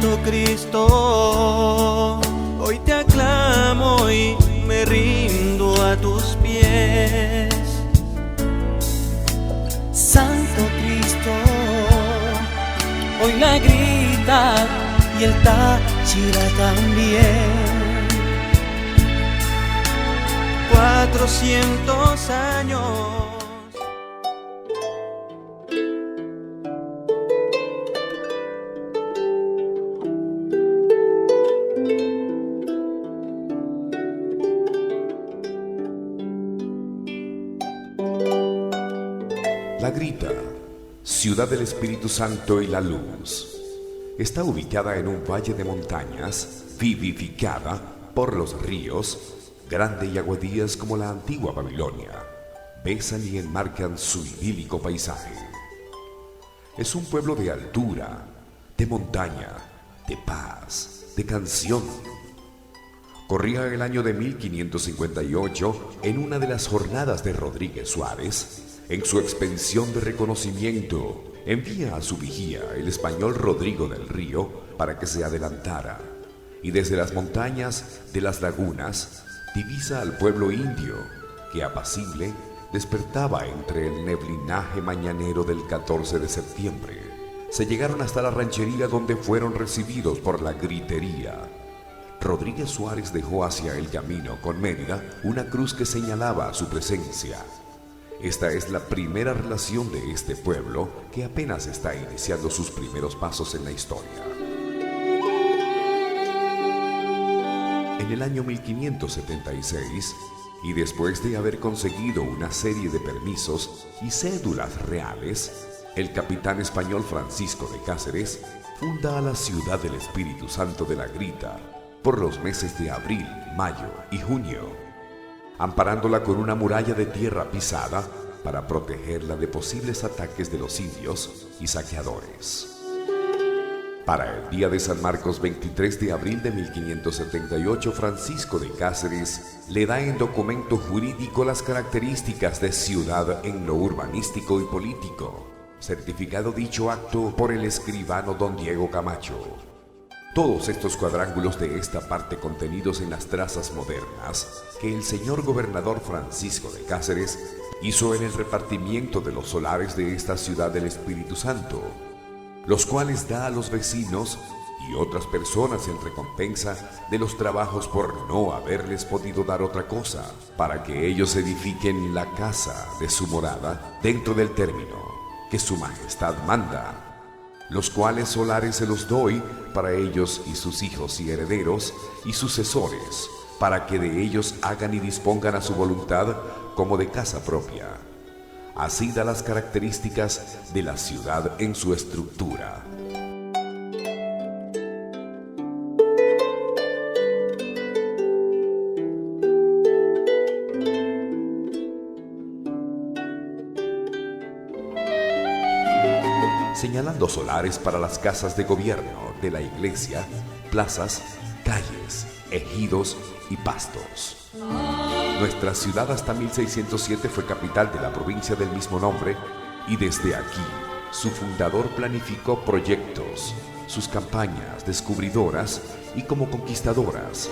Santo Cristo, hoy te aclamo y me rindo a tus pies. Santo Cristo, hoy la grita y el Táchira también. 400 años. La Grita, ciudad del Espíritu Santo y la luz, está ubicada en un valle de montañas, vivificada por los ríos, grande y aguadías como la antigua Babilonia, besan y enmarcan su idílico paisaje. Es un pueblo de altura, de montaña, de paz, de canción. Corría el año de 1558 en una de las jornadas de Rodríguez Suárez. En su expedición de reconocimiento, envía a su vigía, el español Rodrigo del Río, para que se adelantara, y desde las montañas de las lagunas divisa al pueblo indio, que apacible despertaba entre el neblinaje mañanero del 14 de septiembre. Se llegaron hasta la ranchería donde fueron recibidos por la gritería. Rodríguez Suárez dejó hacia el camino con Mérida una cruz que señalaba su presencia. Esta es la primera relación de este pueblo que apenas está iniciando sus primeros pasos en la historia. En el año 1576, y después de haber conseguido una serie de permisos y cédulas reales, el capitán español Francisco de Cáceres funda a la ciudad del Espíritu Santo de la Grita por los meses de abril, mayo y junio, amparándola con una muralla de tierra pisada para protegerla de posibles ataques de los indios y saqueadores. Para el día de San Marcos, 23 de abril de 1578, Francisco de Cáceres le da en documento jurídico las características de ciudad en lo urbanístico y político, certificado dicho acto por el escribano don Diego Camacho. Todos estos cuadrángulos de esta parte contenidos en las trazas modernas que el señor gobernador Francisco de Cáceres hizo en el repartimiento de los solares de esta ciudad del Espíritu Santo, los cuales da a los vecinos y otras personas en recompensa de los trabajos por no haberles podido dar otra cosa, para que ellos edifiquen la casa de su morada dentro del término que su majestad manda, los cuales solares se los doy para ellos y sus hijos y herederos y sucesores, para que de ellos hagan y dispongan a su voluntad como de casa propia. Así da las características de la ciudad en su estructura. Señalando solares para las casas de gobierno de la iglesia, plazas, calles, ejidos y pastos. Nuestra ciudad hasta 1607 fue capital de la provincia del mismo nombre y desde aquí su fundador planificó proyectos, sus campañas descubridoras y como conquistadoras.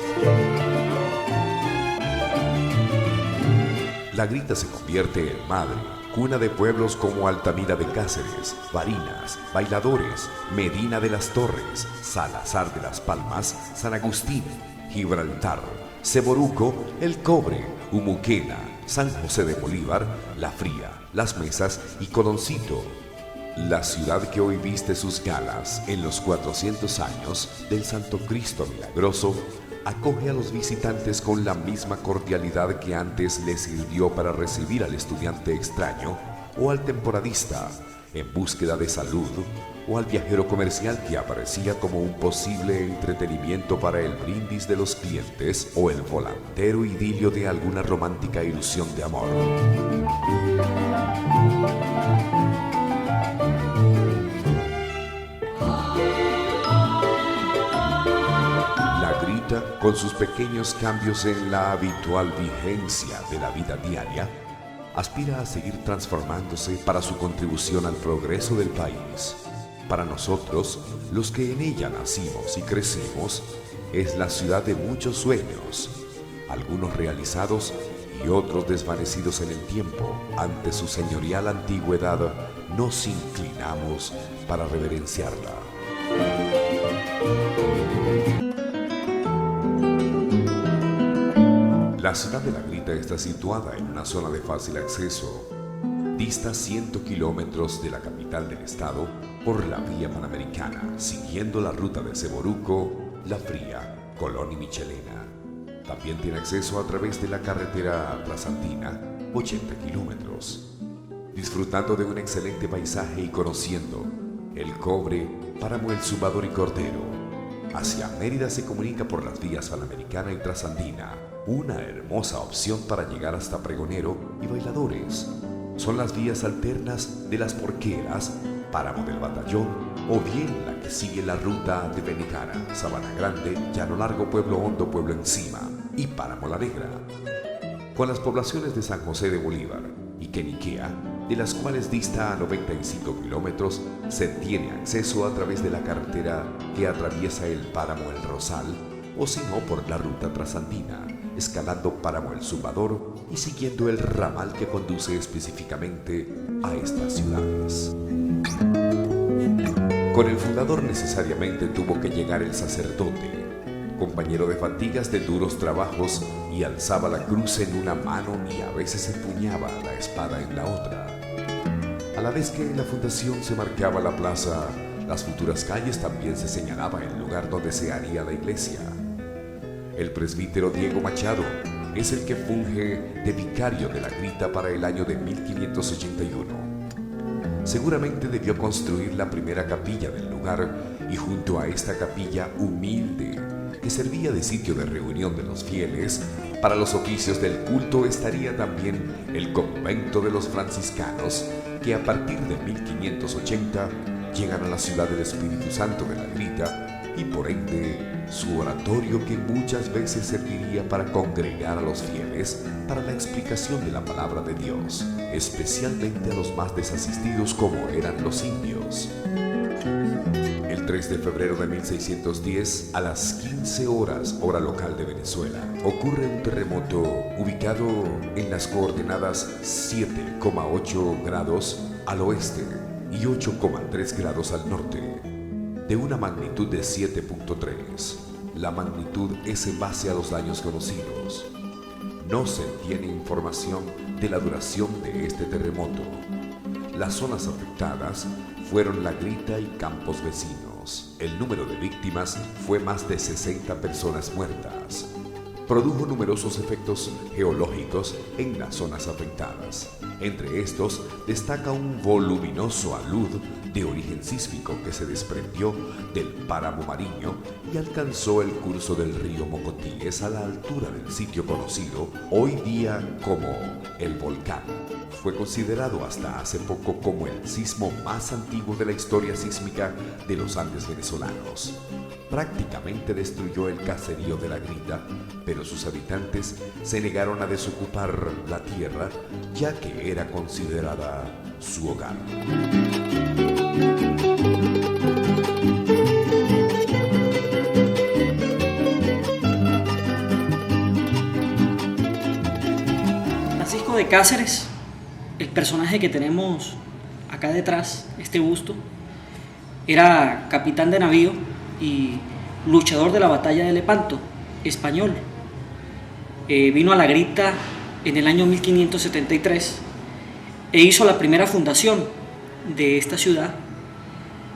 La Grita se convierte en madre, cuna de pueblos como Altamira de Cáceres, Barinas, Bailadores, Medina de las Torres, Salazar de las Palmas, San Agustín, Gibraltar, Ceboruco, El Cobre, Umuquena, San José de Bolívar, La Fría, Las Mesas y Coloncito. La ciudad que hoy viste sus galas en los 400 años del Santo Cristo Milagroso acoge a los visitantes con la misma cordialidad que antes les sirvió para recibir al estudiante extraño o al temporadista en búsqueda de salud o al viajero comercial que aparecía como un posible entretenimiento para el brindis de los clientes o el volantero idilio de alguna romántica ilusión de amor. Con sus pequeños cambios en la habitual vigencia de la vida diaria, aspira a seguir transformándose para su contribución al progreso del país. Para nosotros, los que en ella nacimos y crecemos, es la ciudad de muchos sueños, algunos realizados y otros desvanecidos en el tiempo. Ante su señorial antigüedad nos inclinamos para reverenciarla. La ciudad de La Grita está situada en una zona de fácil acceso. Dista 100 kilómetros de la capital del estado por la vía panamericana, siguiendo la ruta de Seboruco, La Fría, Colón y Michelena. También tiene acceso a través de la carretera Trasantina, 80 kilómetros. Disfrutando de un excelente paisaje y conociendo El Cobre, Páramo El Zumbador y Cordero. Hacia Mérida se comunica por las vías Panamericana y Trasandina, una hermosa opción para llegar hasta Pregonero y Bailadores. Son las vías alternas de Las Porqueras, Páramo del Batallón, o bien la que sigue la ruta de Benicara, Sabana Grande, Llano Largo, Pueblo Hondo, Pueblo Encima y Páramo La Negra. Con las poblaciones de San José de Bolívar y Queniquea, de las cuales dista a 95 kilómetros, se tiene acceso a través de la carretera que atraviesa el Páramo El Rosal, o si no por la ruta trasandina, escalando Páramo El Zumbador y siguiendo el ramal que conduce específicamente a estas ciudades. Con el fundador necesariamente tuvo que llegar el sacerdote, compañero de fatigas de duros trabajos, y alzaba la cruz en una mano y a veces empuñaba la espada en la otra. A la vez que en la fundación se marcaba la plaza, las futuras calles también se señalaba el lugar donde se haría la iglesia. El presbítero Diego Machado es el que funge de vicario de La Grita para el año de 1581. Seguramente debió construir la primera capilla del lugar, y junto a esta capilla humilde, que servía de sitio de reunión de los fieles, para los oficios del culto estaría también el convento de los franciscanos, que a partir de 1580 llegan a la ciudad del Espíritu Santo de La Grita, y por ende su oratorio, que muchas veces serviría para congregar a los fieles para la explicación de la palabra de Dios, especialmente a los más desasistidos como eran los indios. El 3 de febrero de 1610, a las 15 horas, hora local de Venezuela, ocurre un terremoto ubicado en las coordenadas 7,8 grados al oeste y 8,3 grados al norte, de una magnitud de 7.3. La magnitud es en base a los daños conocidos. No se tiene información de la duración de este terremoto. Las zonas afectadas fueron La Grita y campos vecinos. El número de víctimas fue más de 60 personas muertas. Produjo numerosos efectos geológicos en las zonas afectadas. Entre estos destaca un voluminoso alud de origen sísmico que se desprendió del páramo Mariño y alcanzó el curso del río Mocotíes a la altura del sitio conocido hoy día como El Volcán. Fue considerado hasta hace poco como el sismo más antiguo de la historia sísmica de los Andes venezolanos. Prácticamente destruyó el caserío de La Grita, pero sus habitantes se negaron a desocupar la tierra, ya que era considerada su hogar. Francisco de Cáceres, el personaje que tenemos acá detrás, este busto, era capitán de navío y luchador de la batalla de Lepanto, español. Vino a La Grita en el año 1573 e hizo la primera fundación de esta ciudad,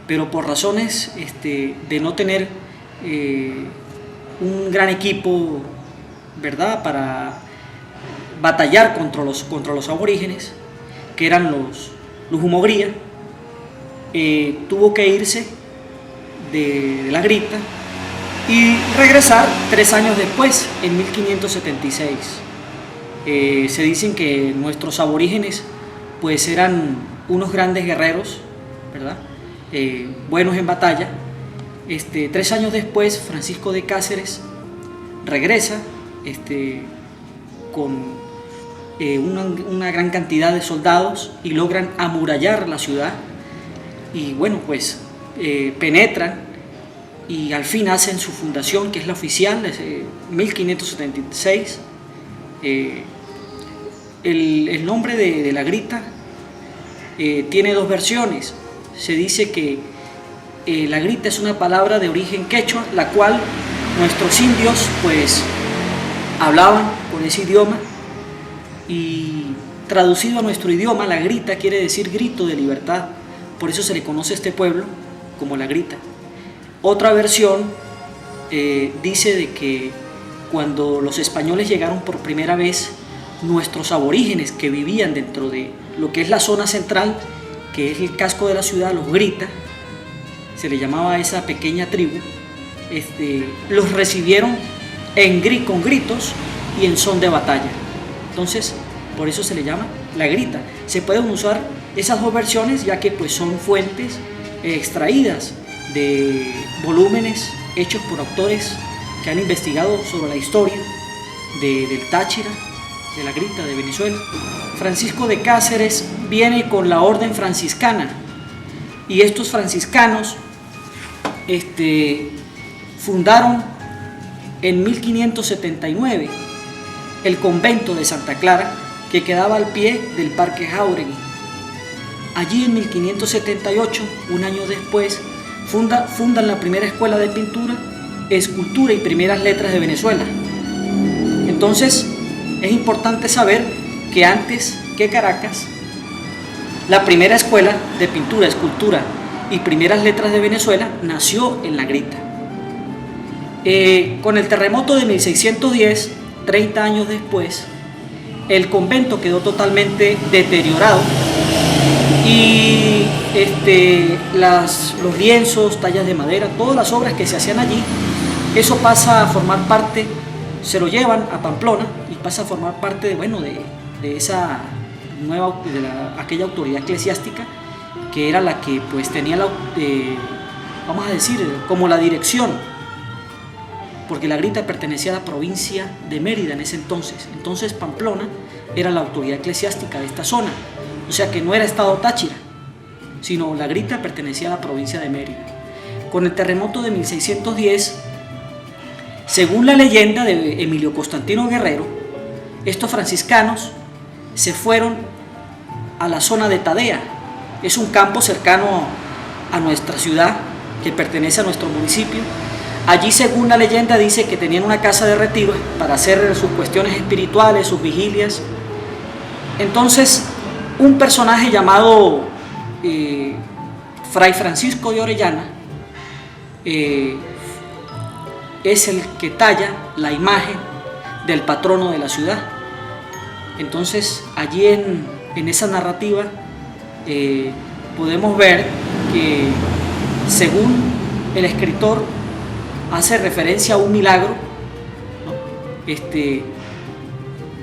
pero por razones de no tener un gran equipo, ¿verdad?, para batallar contra los aborígenes, que eran los Jumogría, tuvo que irse de La Grita y regresar 3 años después, en 1576. Se dicen que nuestros aborígenes pues eran unos grandes guerreros, ¿verdad?, buenos en batalla. 3 años después, Francisco de Cáceres regresa con una gran cantidad de soldados y logran amurallar la ciudad. Y bueno, pues penetran y al fin hacen su fundación, que es la oficial, desde 1576. El nombre de la grita tiene dos versiones. Se dice que la grita es una palabra de origen quechua, la cual nuestros indios pues hablaban con ese idioma, y traducido a nuestro idioma, la grita quiere decir grito de libertad. Por eso se le conoce a este pueblo como la grita. Otra versión dice de que cuando los españoles llegaron por primera vez, nuestros aborígenes que vivían dentro de lo que es la zona central, que es el casco de la ciudad, los grita, se le llamaba a esa pequeña tribu, los recibieron con gritos y en son de batalla. Entonces, por eso se le llama la grita. Se pueden usar esas dos versiones, ya que pues son fuentes extraídas de volúmenes hechos por autores que han investigado sobre la historia del Táchira, de la grita de Venezuela. Francisco de Cáceres viene con la orden franciscana, y estos franciscanos fundaron en 1579 el convento de Santa Clara, que quedaba al pie del Parque Jáuregui. Allí en 1578, un año después, fundan la primera escuela de pintura, escultura y primeras letras de Venezuela. Entonces, es importante saber que antes que Caracas, la primera escuela de pintura, escultura y primeras letras de Venezuela nació en La Grita. Con el terremoto de 1610, 30 años después, el convento quedó totalmente deteriorado y los lienzos, tallas de madera, todas las obras que se hacían allí, eso pasa a formar parte, se lo llevan a Pamplona y pasa a formar parte de esa nueva, aquella autoridad eclesiástica que era la que pues tenía vamos a decir, como la dirección, porque La Grita pertenecía a la provincia de Mérida en ese entonces. Entonces Pamplona era la autoridad eclesiástica de esta zona, o sea que no era estado Táchira, sino La Grita pertenecía a la provincia de Mérida. Con el terremoto de 1610, según la leyenda de Emilio Constantino Guerrero, estos franciscanos se fueron a la zona de Tadea. Es un campo cercano a nuestra ciudad, que pertenece a nuestro municipio. Allí, según la leyenda, dice que tenían una casa de retiro para hacer sus cuestiones espirituales, sus vigilias. Entonces, un personaje llamado Fray Francisco de Orellana es el que talla la imagen del patrono de la ciudad. Entonces, allí en esa narrativa podemos ver que, según el escritor, hace referencia a un milagro, ¿no?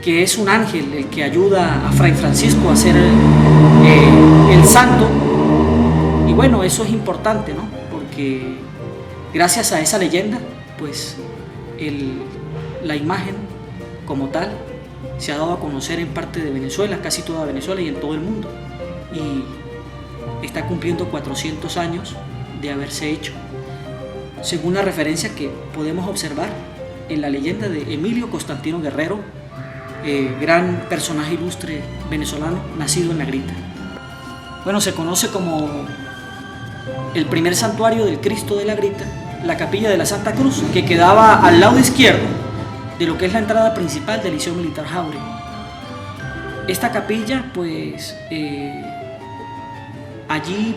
Que es un ángel el que ayuda a Fray Francisco a ser el santo. Y bueno, eso es importante, ¿no? Porque gracias a esa leyenda, pues la imagen como tal se ha dado a conocer en parte de Venezuela, casi toda Venezuela y en todo el mundo, y está cumpliendo 400 años de haberse hecho, según la referencia que podemos observar en la leyenda de Emilio Constantino Guerrero, gran personaje ilustre venezolano nacido en La Grita. Bueno, se conoce como el primer santuario del Cristo de La Grita, la capilla de la Santa Cruz, que quedaba al lado izquierdo de lo que es la entrada principal del Liceo Militar Jáuregui. Esta capilla, pues, allí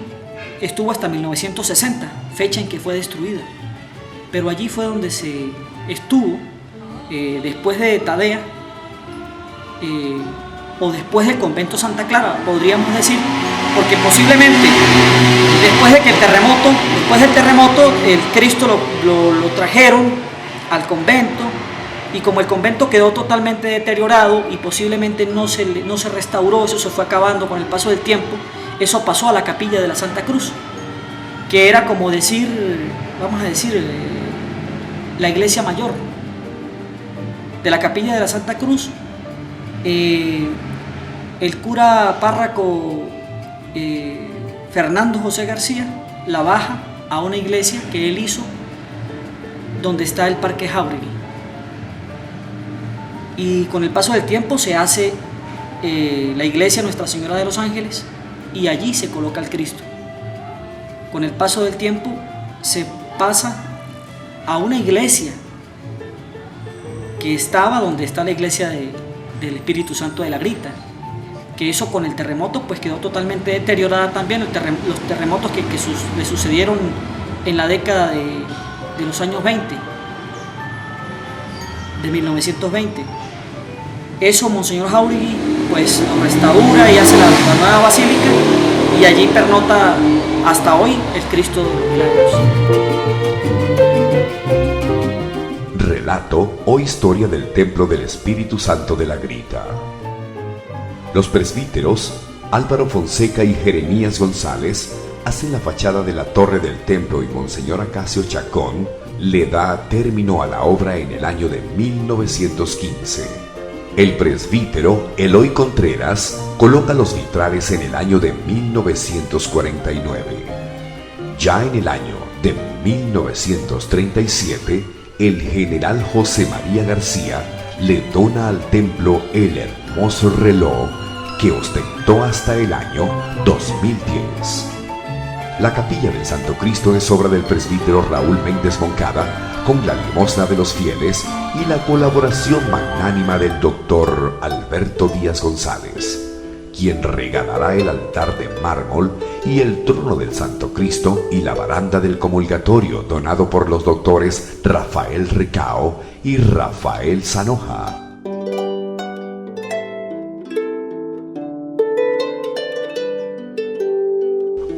estuvo hasta 1960, fecha en que fue destruida, pero allí fue donde se estuvo después de Tadea, o después del convento Santa Clara, podríamos decir, porque posiblemente después del terremoto el Cristo lo trajeron al convento, y como el convento quedó totalmente deteriorado y posiblemente no se restauró, eso se fue acabando con el paso del tiempo, eso pasó a la capilla de la Santa Cruz, que era como decir, vamos a decir, la iglesia mayor. De la capilla de la Santa Cruz, el cura párroco Fernando José García la baja a una iglesia que él hizo donde está el Parque Jáuregui. Y con el paso del tiempo se hace la iglesia Nuestra Señora de los Ángeles y allí se coloca el Cristo. Con el paso del tiempo se pasa a una iglesia que estaba donde está la iglesia del Espíritu Santo de la Grita, que eso con el terremoto pues quedó totalmente deteriorada también. Los terremotos que le sucedieron en la década de los años 20, de 1920. Eso Monseñor Jáuregui pues lo restaura y hace la nueva basílica, y allí pernota hasta hoy el Cristo de los Milagros. Relato o historia del Templo del Espíritu Santo de la Grita. Los presbíteros Álvaro Fonseca y Jeremías González hacen la fachada de la torre del templo, y Monseñor Acacio Chacón le da término a la obra en el año de 1915. El presbítero Eloy Contreras coloca los vitrales en el año de 1949. Ya en el año de 1937, el general José María García le dona al templo el hermoso reloj que ostentó hasta el año 2010. La capilla del Santo Cristo es obra del presbítero Raúl Méndez Moncada, con la limosna de los fieles y la colaboración magnánima del doctor Alberto Díaz González, quien regalará el altar de mármol y el trono del Santo Cristo y la baranda del comulgatorio, donado por los doctores Rafael Recao y Rafael Sanoja.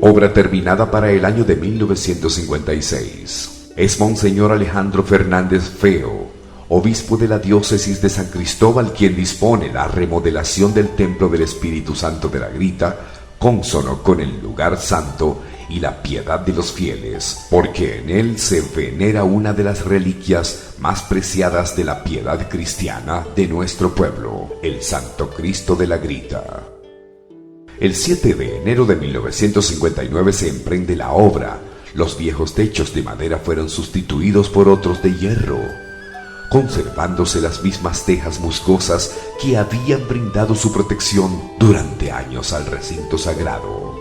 Obra terminada para el año de 1956. Es Monseñor Alejandro Fernández Feo, obispo de la diócesis de San Cristóbal, quien dispone la remodelación del Templo del Espíritu Santo de la Grita, cónsono con el lugar santo y la piedad de los fieles, porque en él se venera una de las reliquias más preciadas de la piedad cristiana de nuestro pueblo, el Santo Cristo de la Grita. El 7 de enero de 1959 se emprende la obra. Los viejos techos de madera fueron sustituidos por otros de hierro, conservándose las mismas tejas musgosas que habían brindado su protección durante años al recinto sagrado.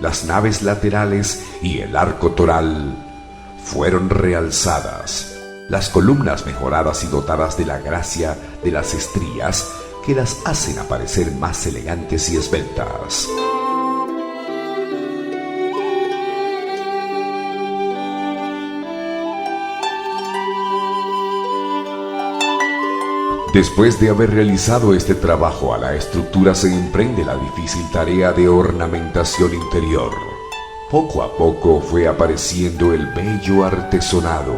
Las naves laterales y el arco toral fueron realzadas, las columnas mejoradas y dotadas de la gracia de las estrías que las hacen aparecer más elegantes y esbeltas. Después de haber realizado este trabajo a la estructura, se emprende la difícil tarea de ornamentación interior. Poco a poco fue apareciendo el bello artesonado,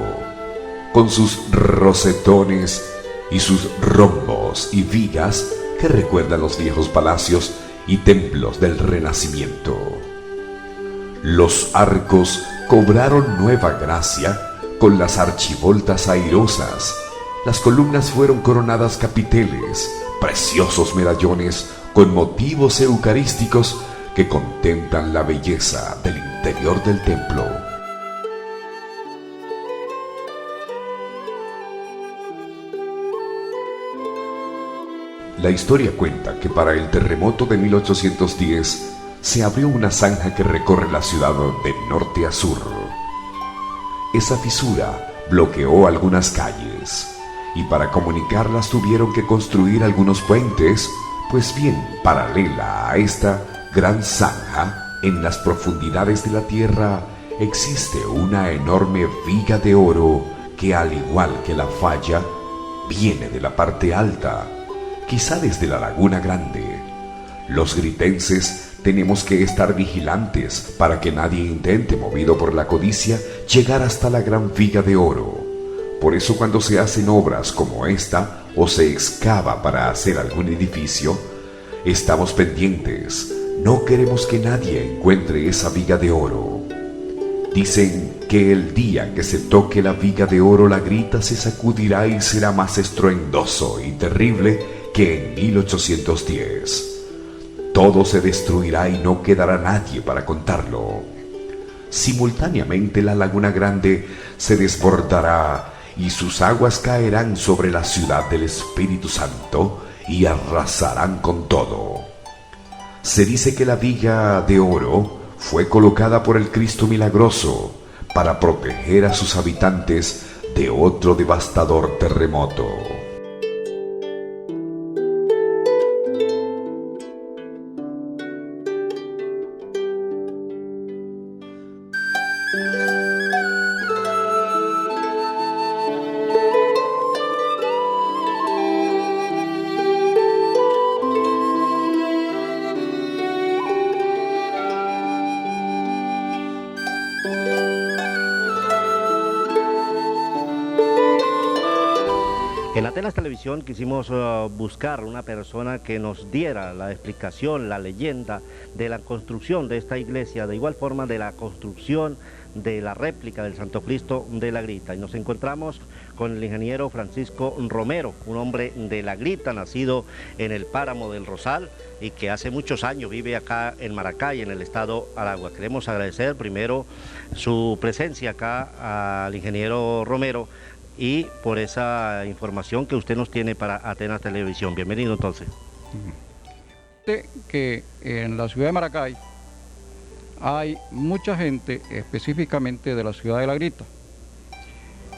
con sus rosetones y sus rombos y vigas que recuerdan los viejos palacios y templos del Renacimiento. Los arcos cobraron nueva gracia con las archivoltas airosas. Las columnas fueron coronadas capiteles, preciosos medallones con motivos eucarísticos que contemplan la belleza del interior del templo. La historia cuenta que para el terremoto de 1810 se abrió una zanja que recorre la ciudad de norte a sur. Esa fisura bloqueó algunas calles, y para comunicarlas tuvieron que construir algunos puentes. Pues bien, paralela a esta gran zanja, en las profundidades de la tierra, existe una enorme viga de oro que, al igual que la falla, viene de la parte alta, quizá desde la Laguna Grande. Los gritenses tenemos que estar vigilantes para que nadie intente, movido por la codicia, llegar hasta la gran viga de oro. Por eso, cuando se hacen obras como esta o se excava para hacer algún edificio, estamos pendientes. No queremos que nadie encuentre esa viga de oro. Dicen que el día que se toque la viga de oro, la Grita se sacudirá y será más estruendoso y terrible que en 1810. Todo se destruirá y no quedará nadie para contarlo. Simultáneamente la Laguna Grande se desbordará y sus aguas caerán sobre la ciudad del Espíritu Santo y arrasarán con todo. Se dice que la Villa de Oro fue colocada por el Cristo Milagroso para proteger a sus habitantes de otro devastador terremoto. En Atenas Televisión quisimos buscar una persona que nos diera la explicación, la leyenda de la construcción de esta iglesia, de igual forma de la construcción de la réplica del Santo Cristo de la Grita. Y nos encontramos con el ingeniero Francisco Romero, un hombre de la Grita, nacido en el páramo del Rosal y que hace muchos años vive acá en Maracay, en el estado Aragua. Queremos agradecer primero su presencia acá al ingeniero Romero y por esa información que usted nos tiene para Atenas Televisión. Bienvenido entonces. Que en la ciudad de Maracay hay mucha gente, específicamente de la ciudad de La Grita,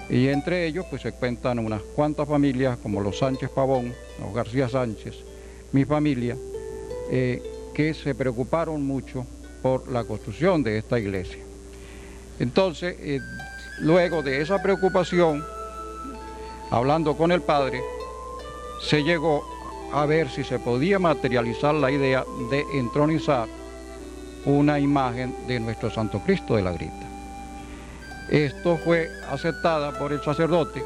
y entre ellos pues se cuentan unas cuantas familias como los Sánchez Pavón, los García Sánchez, mi familia, que se preocuparon mucho por la construcción de esta iglesia. Entonces, luego de esa preocupación, hablando con el padre, se llegó a ver si se podía materializar la idea de entronizar una imagen de nuestro Santo Cristo de la Grita. Esto fue aceptada por el sacerdote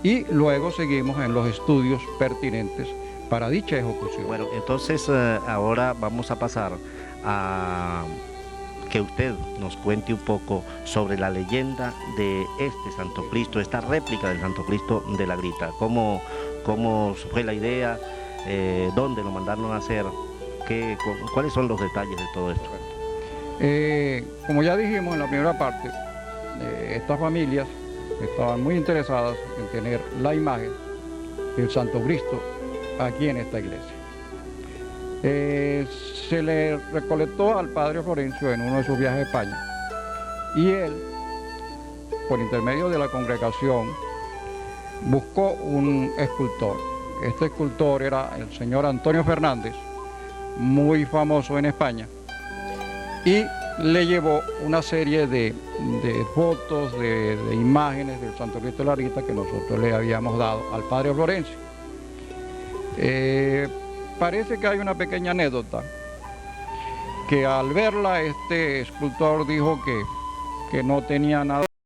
y luego seguimos en los estudios pertinentes para dicha ejecución. Bueno, entonces ahora vamos a pasar a que usted nos cuente un poco sobre la leyenda de este Santo Cristo, esta réplica del Santo Cristo de la Grita. ¿Cómo fue la idea? ¿Dónde lo mandaron a hacer? ¿Cuáles son los detalles de todo esto? Como ya dijimos en la primera parte, estas familias estaban muy interesadas en tener la imagen del Santo Cristo aquí en esta iglesia. Se le recolectó al padre Florencio en uno de sus viajes a España y él, por intermedio de la congregación, buscó un escultor. Este escultor era el señor Antonio Fernández, muy famoso en España, y le llevó una serie de fotos, de imágenes del Santo Cristo de la Grita que nosotros le habíamos dado al padre Florencio. Parece que hay una pequeña anécdota, que al verla este escultor dijo que no tenía nada